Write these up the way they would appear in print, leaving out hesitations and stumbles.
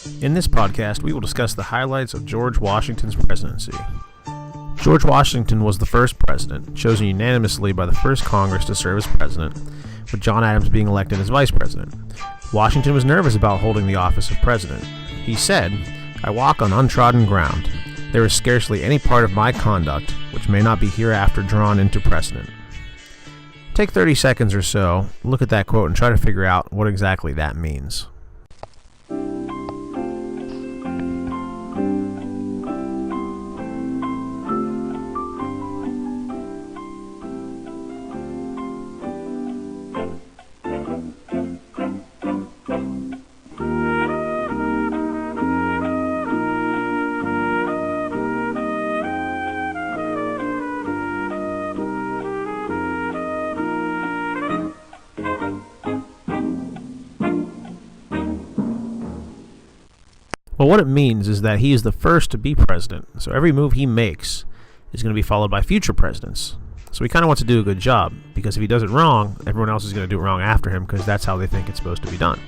In this podcast, we will discuss the highlights of George Washington's presidency. George Washington was the first president, chosen unanimously by the first Congress to serve as president, with John Adams being elected as vice president. Washington was nervous about holding the office of president. He said, "I walk on untrodden ground. There is scarcely any part of my conduct which may not be hereafter drawn into precedent." Take 30 seconds or so, look at that quote, and try to figure out what exactly that means. Well, what it means is that he is the first to be president, so every move he makes is going to be followed by future presidents. So he kind of wants to do a good job, because if he does it wrong, everyone else is going to do it wrong after him, because that's how they think it's supposed to be done.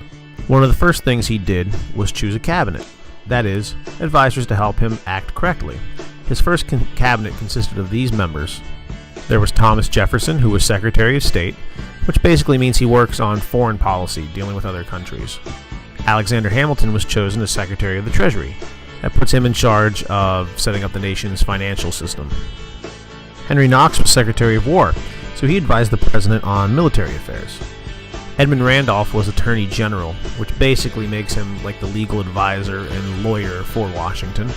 One of the first things he did was choose a cabinet, that is, advisors to help him act correctly. His first cabinet consisted of these members. There was Thomas Jefferson, who was Secretary of State, which basically means he works on foreign policy, dealing with other countries. Alexander Hamilton was chosen as Secretary of the Treasury. That puts him in charge of setting up the nation's financial system. Henry Knox was Secretary of War, so he advised the President on military affairs. Edmund Randolph was Attorney General, which basically makes him like the legal advisor and lawyer for Washington.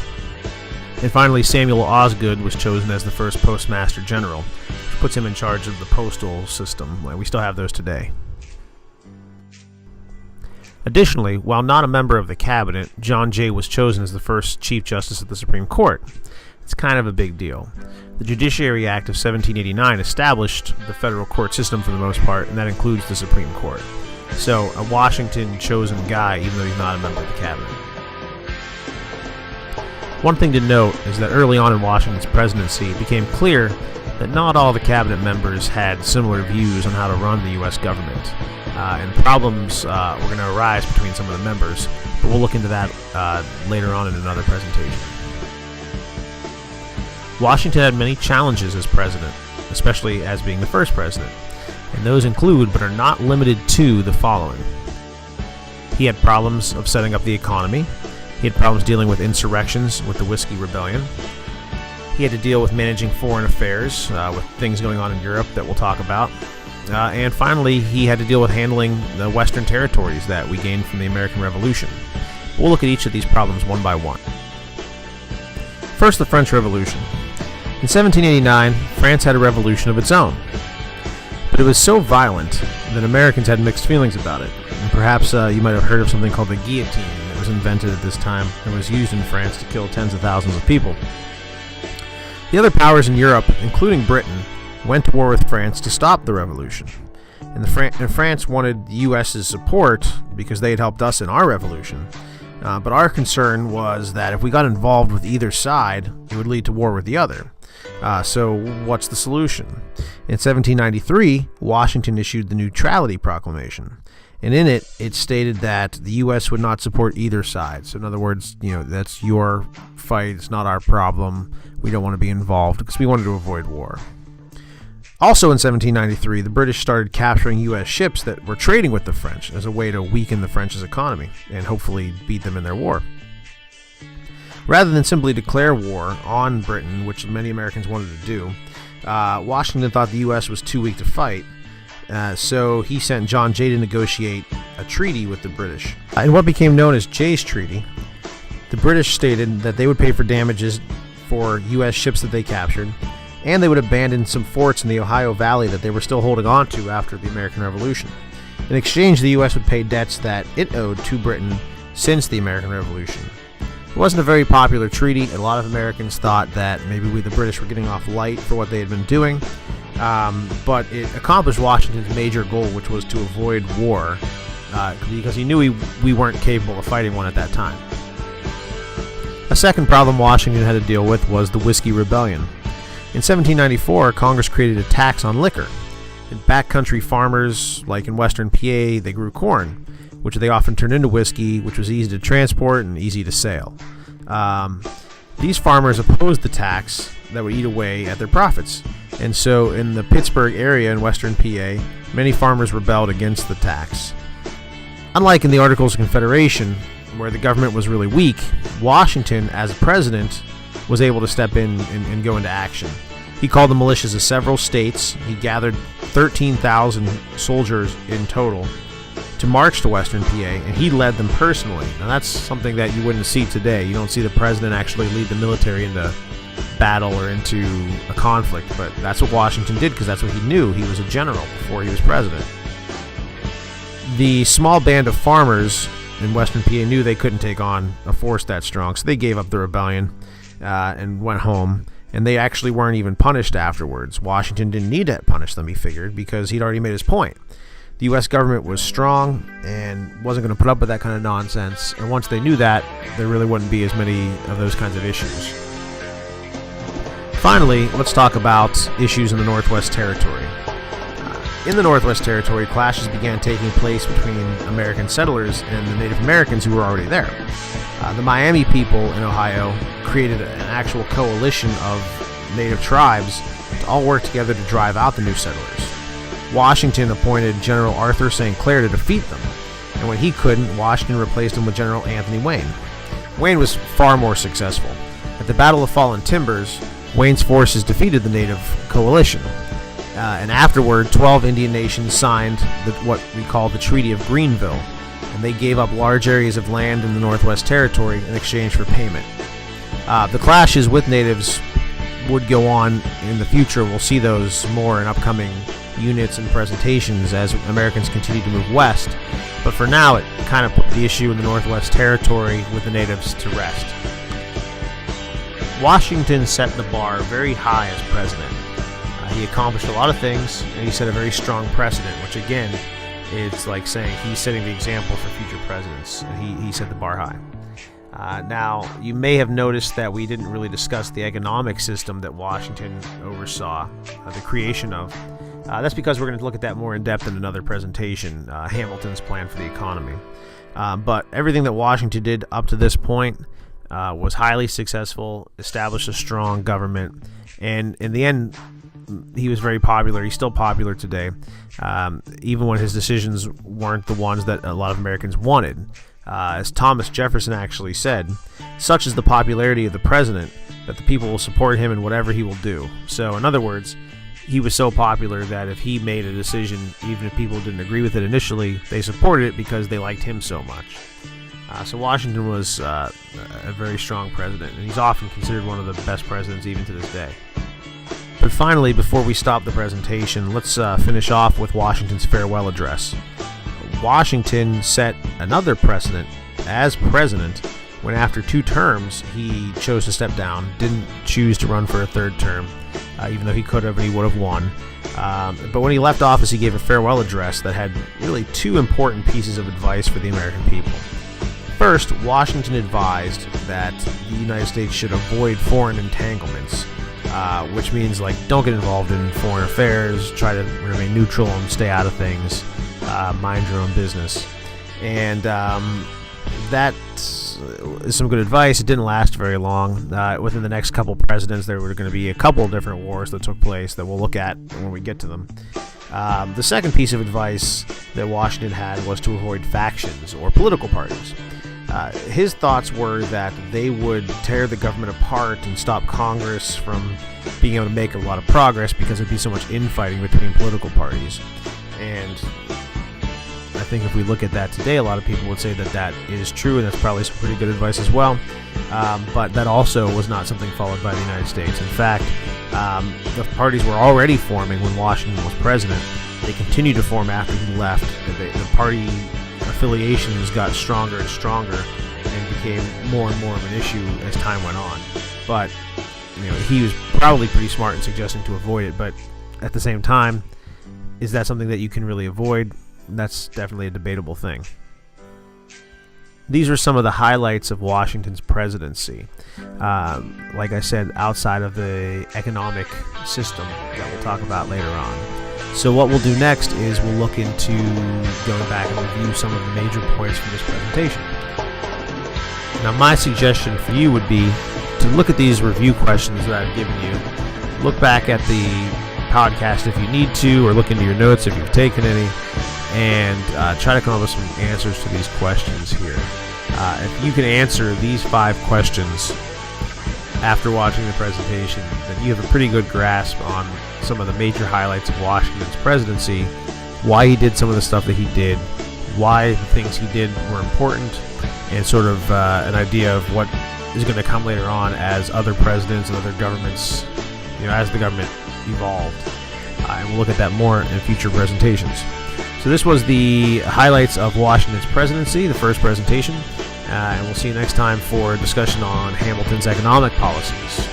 And finally, Samuel Osgood was chosen as the first Postmaster General, which puts him in charge of the postal system. We still have those today. Additionally, while not a member of the cabinet, John Jay was chosen as the first Chief Justice of the Supreme Court. It's kind of a big deal. The Judiciary Act of 1789 established the federal court system for the most part, and that includes the Supreme Court. So, a Washington-chosen guy, even though he's not a member of the cabinet. One thing to note is that early on in Washington's presidency, it became clear that not all the cabinet members had similar views on how to run the U.S. government. And problems were going to arise between some of the members, but we'll look into that later on in another presentation. Washington had many challenges as president, especially as being the first president, and those include, but are not limited to, the following. He had problems of setting up the economy. He had problems dealing with insurrections with the Whiskey Rebellion. He had to deal with managing foreign affairs, with things going on in Europe that we'll talk about. And finally, he had to deal with handling the Western territories that we gained from the American Revolution. We'll look at each of these problems one by one. First, the French Revolution. In 1789, France had a revolution of its own. But it was so violent that Americans had mixed feelings about it. And perhaps you might have heard of something called the guillotine that was invented at this time and was used in France to kill tens of thousands of people. The other powers in Europe, including Britain, went to war with France to stop the revolution. And France wanted the U.S.'s support because they had helped us in our revolution. But our concern was that if we got involved with either side, it would lead to war with the other. So what's the solution? In 1793, Washington issued the Neutrality Proclamation. And in it, it stated that the U.S. would not support either side. So in other words, that's your fight, it's not our problem. We don't want to be involved because we wanted to avoid war. Also in 1793, the British started capturing U.S. ships that were trading with the French as a way to weaken the French's economy and hopefully beat them in their war. Rather than simply declare war on Britain, which many Americans wanted to do, Washington thought the U.S. was too weak to fight, so he sent John Jay to negotiate a treaty with the British. In what became known as Jay's Treaty, the British stated that they would pay for damages for U.S. ships that they captured, and they would abandon some forts in the Ohio Valley that they were still holding on to after the American Revolution. In exchange, the U.S. would pay debts that it owed to Britain since the American Revolution. It wasn't a very popular treaty. A lot of Americans thought that maybe the British were getting off light for what they had been doing, but it accomplished Washington's major goal, which was to avoid war, because he knew we weren't capable of fighting one at that time. A second problem Washington had to deal with was the Whiskey Rebellion. In 1794, Congress created a tax on liquor. And backcountry farmers, like in western PA, they grew corn. which they often turned into whiskey, which was easy to transport and easy to sail. These farmers opposed the tax that would eat away at their profits. And so in the Pittsburgh area in western PA, many farmers rebelled against the tax. Unlike in the Articles of Confederation, where the government was really weak, Washington, as president, was able to step in and go into action. He called the militias of several states. He gathered 13,000 soldiers in total to march to western PA, and he led them personally. Now that's something that you wouldn't see today. You don't see the president actually lead the military into battle or into a conflict, but that's what Washington did because that's what he knew. He was a general before he was president. The small band of farmers in western PA knew they couldn't take on a force that strong, so they gave up the rebellion and went home, and they actually weren't even punished afterwards. Washington didn't need to punish them, he figured, because he'd already made his point. The U.S. government was strong and wasn't going to put up with that kind of nonsense, and once they knew that, there really wouldn't be as many of those kinds of issues. Finally, let's talk about issues in the Northwest Territory. In the Northwest Territory, clashes began taking place between American settlers and the Native Americans who were already there. The Miami people in Ohio created an actual coalition of native tribes to all work together to drive out the new settlers. Washington appointed General Arthur St. Clair to defeat them, and when he couldn't, Washington replaced him with General Anthony Wayne. Wayne was far more successful. At the Battle of Fallen Timbers, Wayne's forces defeated the native coalition. And afterward, 12 Indian nations signed what we call the Treaty of Greenville, and they gave up large areas of land in the Northwest Territory in exchange for payment. The clashes with natives would go on in the future. We'll see those more in upcoming units and presentations as Americans continue to move west, but for now it kind of put the issue in the Northwest Territory with the natives to rest. Washington set the bar very high as president. He accomplished a lot of things, and he set a very strong precedent, which again, it's like saying he's setting the example for future presidents. He set the bar high. Now, you may have noticed that we didn't really discuss the economic system that Washington oversaw, the creation of. That's because we're going to look at that more in depth in another presentation, Hamilton's plan for the economy. But everything that Washington did up to this point was highly successful, established a strong government, and in the end, he was very popular. He's still popular today, even when his decisions weren't the ones that a lot of Americans wanted. As Thomas Jefferson actually said, such is the popularity of the president that the people will support him in whatever he will do. So, in other words, he was so popular that if he made a decision, even if people didn't agree with it initially, they supported it because they liked him so much. So Washington was a very strong president, and he's often considered one of the best presidents even to this day. But finally, before we stop the presentation, let's finish off with Washington's farewell address. Washington set another precedent as president when after 2 terms he chose to step down, didn't choose to run for a 3rd term, even though he could have and he would have won. But when he left office, he gave a farewell address that had really 2 important pieces of advice for the American people. First, Washington advised that the United States should avoid foreign entanglements, which means don't get involved in foreign affairs, try to remain neutral and stay out of things, mind your own business. And that is some good advice. It didn't last very long. Within the next couple presidents, there were going to be a couple different wars that took place that we'll look at when we get to them. The second piece of advice that Washington had was to avoid factions or political parties. His thoughts were that they would tear the government apart and stop Congress from being able to make a lot of progress because there'd be so much infighting between political parties. And I think if we look at that today, a lot of people would say that that is true, and that's probably some pretty good advice as well. But that also was not something followed by the United States. In fact, the parties were already forming when Washington was president. They continued to form after he left. The party affiliations got stronger and stronger and became more and more of an issue as time went on. But he was probably pretty smart in suggesting to avoid it, but at the same time, is that something that you can really avoid? That's definitely a debatable thing. These are some of the highlights of Washington's presidency. Like I said, outside of the economic system that we'll talk about later on. So what we'll do next is we'll look into going back and review some of the major points from this presentation. Now my suggestion for you would be to look at these review questions that I've given you. Look back at the podcast if you need to, or look into your notes if you've taken any, and try to come up with some answers to these questions here. If you can answer these 5 questions after watching the presentation, then you have a pretty good grasp on some of the major highlights of Washington's presidency, why he did some of the stuff that he did, why the things he did were important, and sort of an idea of what is going to come later on as other presidents and other governments, as the government evolved. And we'll look at that more in future presentations. So this was the highlights of Washington's presidency, the first presentation, and we'll see you next time for a discussion on Hamilton's economic policies.